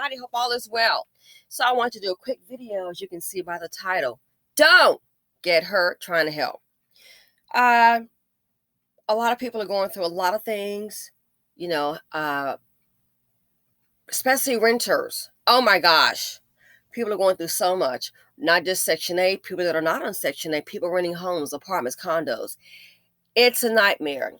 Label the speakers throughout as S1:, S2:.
S1: everybody. Hope all is well. So I want to do a quick video, as you can see by the title. Don't get hurt trying to help. A lot of people are going through a lot of things, especially renters. Oh my gosh. People are going through so much. Not just Section 8, people that are not on Section 8, people renting homes, apartments, condos. It's a nightmare.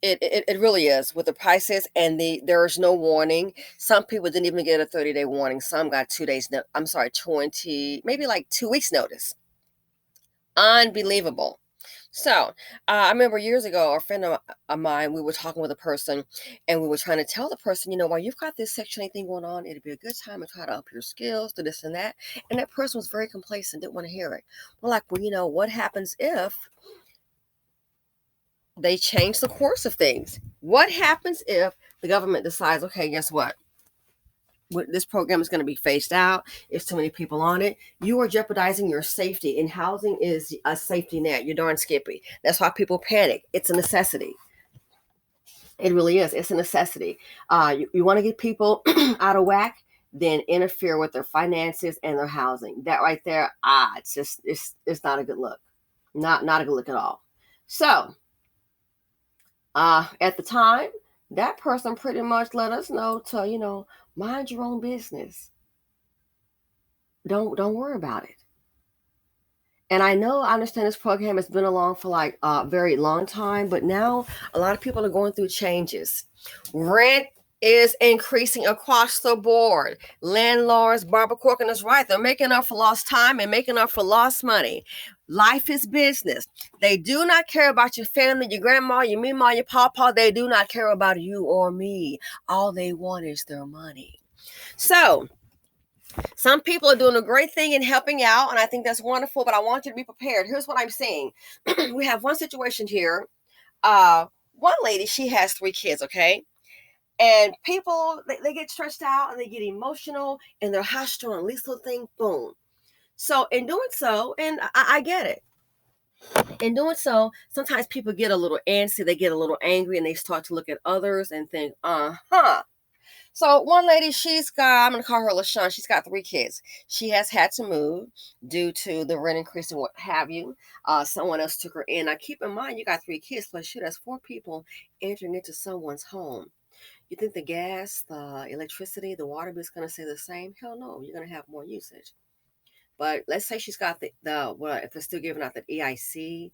S1: It really is, with the prices, and there is no warning. Some people didn't even get a 30-day warning. Some got 2 days, 20, maybe like 2 weeks notice. Unbelievable. So I remember years ago, a friend of mine, we were talking with a person, and we were trying to tell the person, while you've got this Section 8 thing going on, it'd be a good time to try to up your skills, do this and that. And that person was very complacent, didn't want to hear it. We're like, well, what happens if they change the course of things? What happens if the government decides, okay, guess what? This program is going to be phased out. It's too many people on it. You are jeopardizing your safety, and housing is a safety net. You're darn skippy. That's why people panic. It's a necessity. It really is. It's a necessity. You want to get people out of whack, then interfere with their finances and their housing. That right there, it's not a good look. Not a good look at all. So, at the time, that person pretty much let us know to, mind your own business. Don't worry about it. And I understand this program has been along for like a very long time, but now a lot of people are going through changes. Rent is increasing across the board. Landlords, Barbara Corcoran is right. They're making up for lost time and making up for lost money. Life is business. They do not care about your family, your grandma, your mama, your papa. They do not care about you or me. All they want is their money. So some people are doing a great thing in helping out, and I think that's wonderful, but I want you to be prepared. Here's what I'm saying. We have one situation here. One lady, she has 3 kids, okay? And people, they get stressed out and they get emotional and they're high strung. Least little thing, boom. So in doing so, and I get it. In doing so, sometimes people get a little antsy, they get a little angry, and they start to look at others and think, So one lady, I'm going to call her LaShawn. She's got 3 kids. She has had to move due to the rent increase and what have you. Someone else took her in. Now keep in mind, you got 3 kids, plus that's 4 people entering into someone's home. You think the gas, the electricity, the water bill is going to stay the same? Hell no, you're going to have more usage. But let's say she's got if they're still giving out the EIC,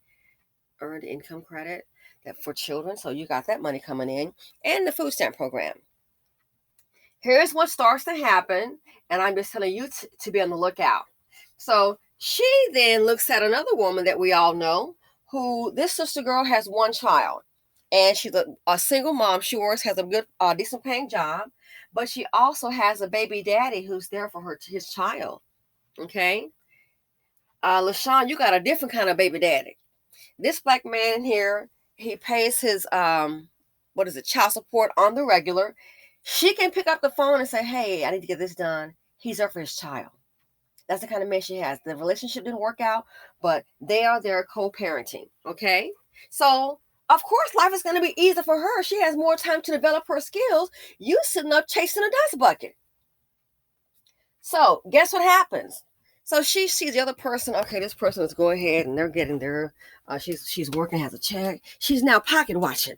S1: earned income credit, that for children. So you got that money coming in, and the food stamp program. Here's what starts to happen, and I'm just telling you to be on the lookout. So she then looks at another woman that we all know, who this sister girl has 1 child. And she's a single mom. She works, has a good, decent paying job, but she also has a baby daddy who's there for his child. Okay. LaShawn, you got a different kind of baby daddy. This black man here, he pays his, child support on the regular. She can pick up the phone and say, hey, I need to get this done. He's there for his child. That's the kind of man she has. The relationship didn't work out, but they are there co-parenting. Okay. So, of course, life is going to be easier for her. She has more time to develop her skills. You sitting up chasing a dust bucket. So guess what happens? So she sees the other person. Okay, this person is going ahead and they're getting their, she's working, has a check. She's now pocket watching.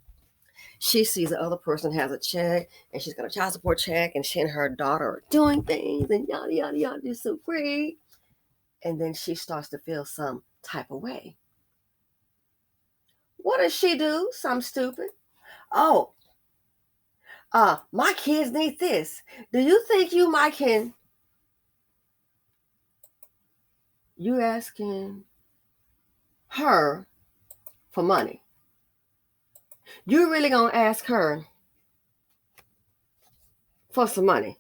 S1: She sees the other person has a check and she's got a child support check, and she and her daughter are doing things and yada, yada, yada, this is so great. And then she starts to feel some type of way. What does she do? Something stupid. Oh, my kids need this. Do you think you you're asking her for money? You're really going to ask her for some money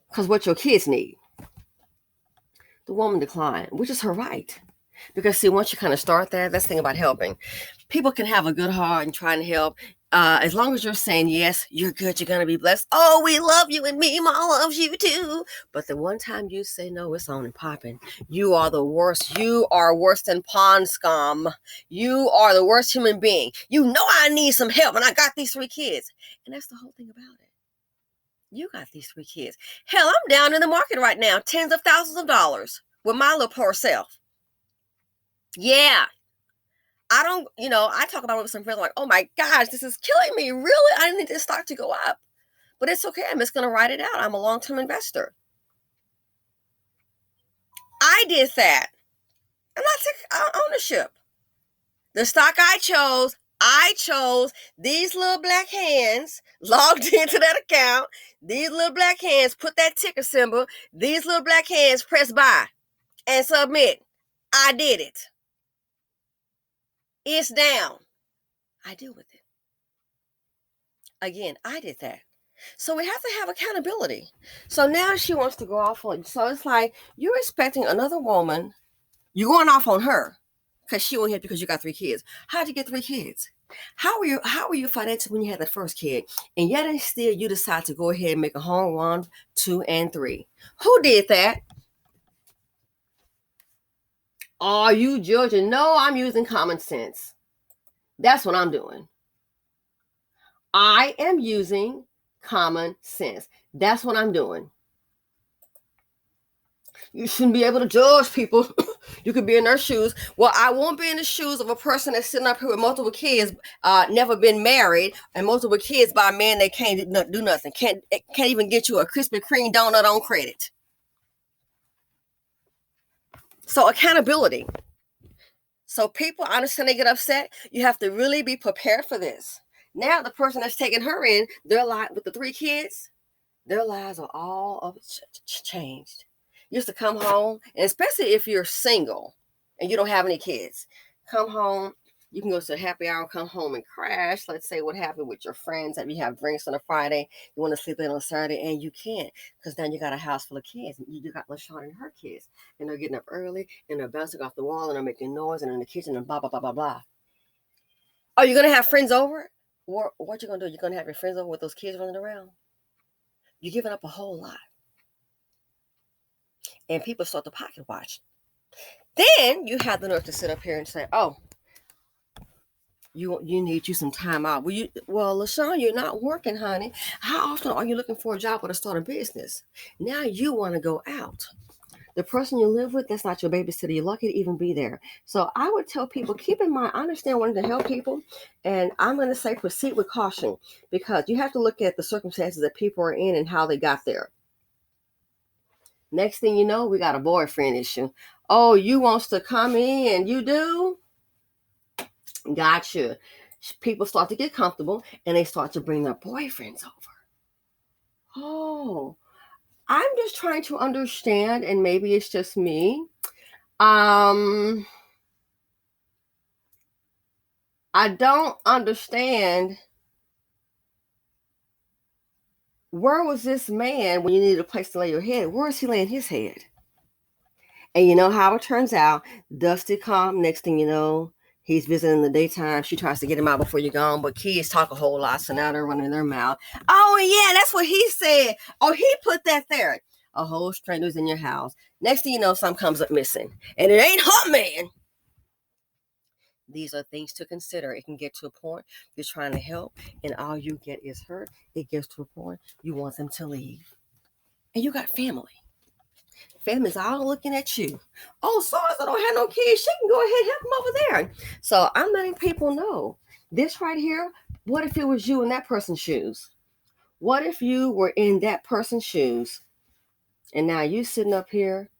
S1: because what your kids need. The woman declined, which is her right. Because see, once you kind of start that's the thing about helping. People can have a good heart and trying to help. As long as you're saying, yes, you're good, you're going to be blessed. Oh, we love you and me, Mom loves you too. But the one time you say no, it's on and popping. You are the worst. You are worse than pond scum. You are the worst human being. You know I need some help and I got these 3 kids. And that's the whole thing about it. You got these 3 kids. Hell, I'm down in the market right now, tens of thousands of dollars with my little poor self. Yeah. I don't, I talk about it with some friends like, oh my gosh, this is killing me. Really? I need this stock to go up. But it's okay. I'm just going to write it out. I'm a long-term investor. I did that. And I took ownership. The stock I chose these little black hands logged into that account. These little black hands put that ticker symbol. These little black hands press buy and submit. I did it. It's down. I deal with it. Again, I did that. So we have to have accountability. So now she wants to go off on. So it's like you're expecting another woman. You're going off on her because she won't hit because you got 3 kids. How'd you get 3 kids? How were you financially when you had the first kid? And yet and still you decide to go ahead and make a home run 2 and 3. Who did that? Are you judging? No, I'm using common sense. That's what I'm doing. I am using common sense. That's what I'm doing. You shouldn't be able to judge people. You could be in their shoes. Well, I won't be in the shoes of a person that's sitting up here with multiple kids, never been married, and multiple kids by a man that can't do nothing. Can't even get you a Krispy Kreme donut on credit. So accountability. So people, I understand they get upset. You have to really be prepared for this. Now the person that's taking her in, their life with the 3 kids, their lives are all of changed. You used to come home, and especially if you're single and you don't have any kids, come home, you can go to a happy hour, come home and crash. Let's say what happened with your friends, that you have drinks on a Friday, you want to sleep in on a Saturday, and you can't because then you got a house full of kids. You got LaShawn and her kids, and they're getting up early, and they're bouncing off the wall, and they're making noise, and in the kitchen, and blah, blah, blah, blah, blah. Are you going to have friends over? Or what you going to do? You're going to have your friends over with those kids running around? You're giving up a whole lot. And people start to pocket watch. Then you have the nerve to sit up here and say, oh, you need you some time out. Well, LaShawn, you're not working, honey. How often are you looking for a job or to start a business? Now you want to go out. The person you live with, that's not your babysitter. You're lucky to even be there. So I would tell people, keep in mind, I understand wanting to help people. And I'm going to say proceed with caution because you have to look at the circumstances that people are in and how they got there. Next thing you know, we got a boyfriend issue. Oh, you wants to come in, you do? Gotcha. People start to get comfortable and they start to bring their boyfriends over. Oh, I'm just trying to understand, and maybe it's just me. I don't understand. Where was this man when you needed a place to lay your head? Where is he laying his head? And you know how it turns out. Dusty calm. Next thing you know, he's visiting in the daytime. She tries to get him out before you're gone, but kids talk a whole lot, so now they're running their mouth. Oh, yeah, that's what he said. Oh, he put that there. A whole stranger's in your house. Next thing you know, something comes up missing. And it ain't her man. These are things to consider. It can get to a point you're trying to help, and all you get is hurt. It gets to a point you want them to leave. And you got family. Family's all looking at you. Oh, so-and-so don't have no kids. She can go ahead and help them over there. So I'm letting people know this right here. What if it was you in that person's shoes? What if you were in that person's shoes and now you sitting up here?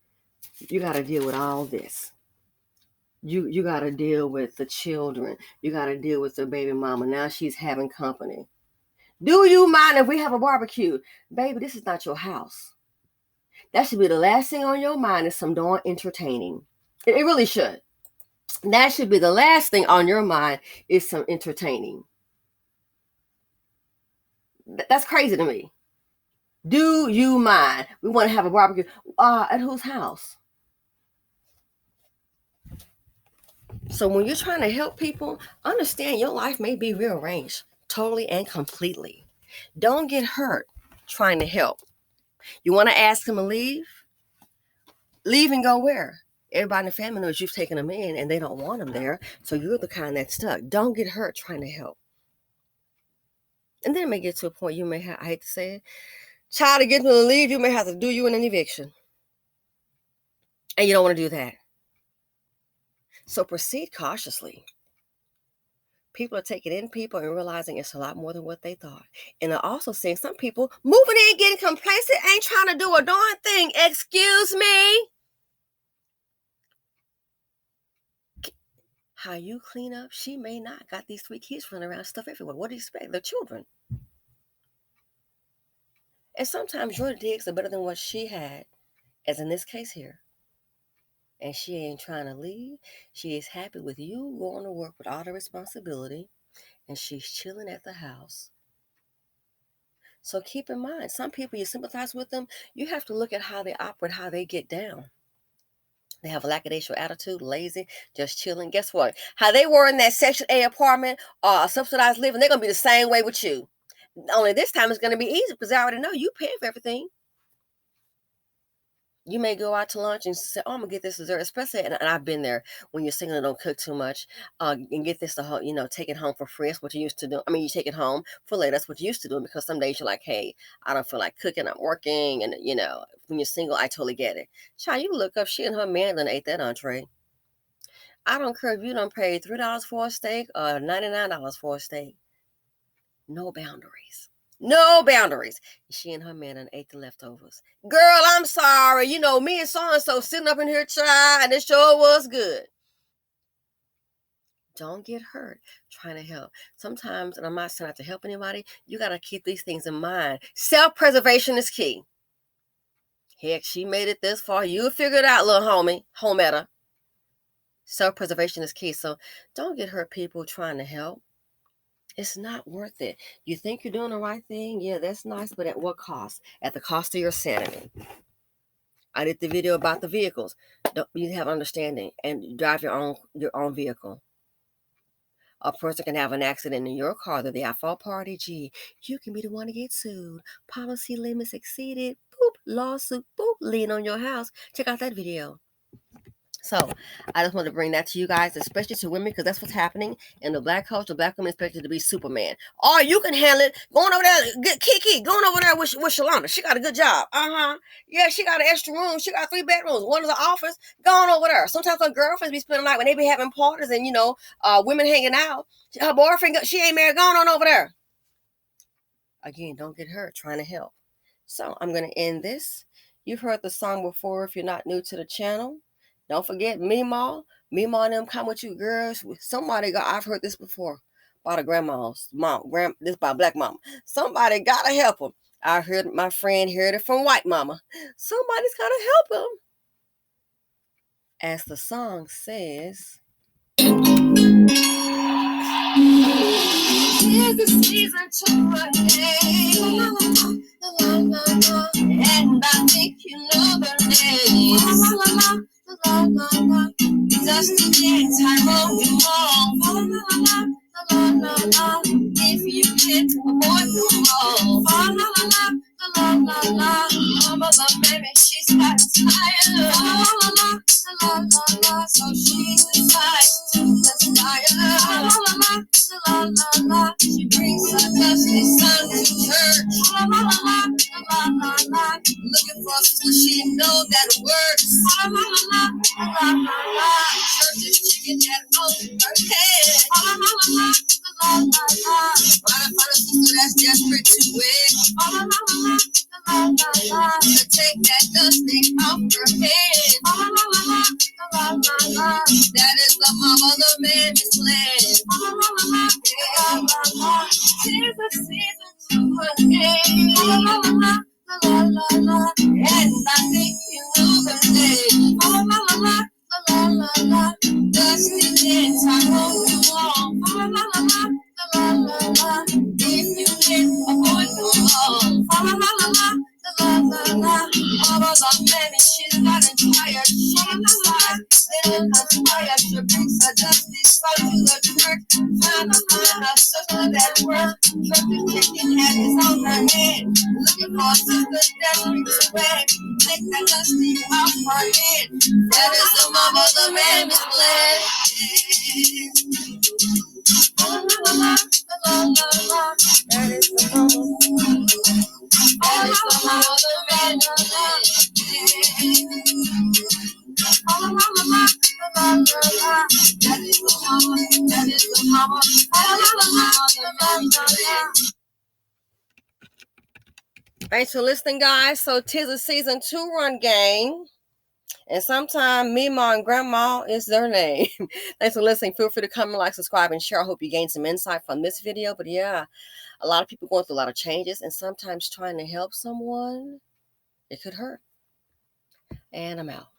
S1: You got to deal with all this. You got to deal with the children. You got to deal with the baby mama. Now she's having company. Do you mind if we have a barbecue? Baby, this is not your house. That should be the last thing on your mind is some darn entertaining. It really should. That should be the last thing on your mind is some entertaining. That's crazy to me. Do you mind? We want to have a barbecue. At whose house? So when you're trying to help people, understand your life may be rearranged totally and completely. Don't get hurt trying to help. You want to ask them to leave? Leave and go where? Everybody in the family knows you've taken them in and they don't want them there. So you're the kind that's stuck. Don't get hurt trying to help. And then it may get to a point you may have, I hate to say it, Child to get them to leave, you may have to do you an eviction. And you don't want to do that. So proceed cautiously. People are taking in people and realizing it's a lot more than what they thought. And I'm also seeing some people moving in, getting complacent, ain't trying to do a darn thing. Excuse me. How you clean up, she may not. Got these 3 kids running around, stuff everywhere. What do you expect? They're children. And sometimes your digs are better than what she had, as in this case here. And she ain't trying to leave. She is happy with you going to work with all the responsibility, and she's chilling at the house. So keep in mind, some people, you sympathize with them, you have to look at how they operate, how they get down. They have a lackadaisical attitude, lazy, just chilling. Guess what? How they were in that Section A apartment or subsidized living, they're going to be the same way with you. Only this time it's going to be easy because I already know you paying for everything. You may go out to lunch and say, "Oh, I'm gonna get this dessert," especially, and I've been there when you're single and don't cook too much, and get this to home, take it home for free. That's what you used to do. I mean, you take it home for later. That's what you used to do because some days you're like, "Hey, I don't feel like cooking. I'm working," and when you're single, I totally get it. Child, you look up, she and her man done ate that entree. I don't care if you don't pay $3 for a steak or $99 for a steak. No boundaries. No boundaries. She and her man and ate the leftovers. Girl, I'm sorry. Me and so-and-so sitting up in here, child, and it sure was good. Don't get hurt trying to help. Sometimes, and I'm not saying not to help anybody, you got to keep these things in mind. Self-preservation is key. Heck, she made it this far. You'll figure it out, little homie, hometta. Self-preservation is key. So don't get hurt, people trying to help. It's not worth it. You think you're doing the right thing? Yeah, that's nice, but at what cost? At the cost of your sanity. I did the video about the vehicles. You have understanding and drive your own vehicle. A person can have an accident in your car that they have fault party. Gee, you can be the one to get sued. Policy limits exceeded. Boop, lawsuit. Boop, lien on your house. Check out that video. So I just want to bring that to you guys, especially to women, because that's what's happening in the Black culture. Black women expected to be Superman. Oh, you can handle it. Going over there, get Kiki. Going over there with Shalana. She got a good job. Yeah, she got an extra room. She got 3 bedrooms. One is an office. Going over there. Sometimes her girlfriends be spending the night when they be having parties and women hanging out. Her boyfriend, she ain't married. Going on over there. Again, don't get hurt trying to help. So I'm going to end this. You've heard the song before if you're not new to the channel. Don't forget Meemaw. Meemaw and them come with you girls. I've heard this before. By the grandma's mom. This by Black mama. Somebody gotta help them. I heard my friend heard it from White mama. Somebody's gotta help them. As the song says. Here's the season to run. And I think you know the name. Just to get time on you all. If you get avoid them all. Mama, the baby, she's got tired. So she decides to aspire. She brings her dusty son to church. Looking for school, she know that works. Church is chicken at home, her head. Trying to find a sister that's desperate to win. To take that dusting off her head. That is the mama the man is playing. Tis the season to forget. And I think you know the name. Dusty dance, I hope you all. If you can avoid them all. Mama, the baby, she's got inspired. Little conspired, she brings her dusty soul to the church. Trying to find a sister that works. Church is chicken hat is on her head. Looking for a sister that brings her back. Take that dusty off her head. That is the mama, the man is glad. That is the mama. That is the Thanks for listening, guys. So, 'tis a season 2 run game. And sometimes Mima and Grandma is their name. Thanks for listening. Feel free to comment, like, subscribe, and share. I hope you gained some insight from this video. But yeah, a lot of people going through a lot of changes, and sometimes trying to help someone, it could hurt. And I'm out.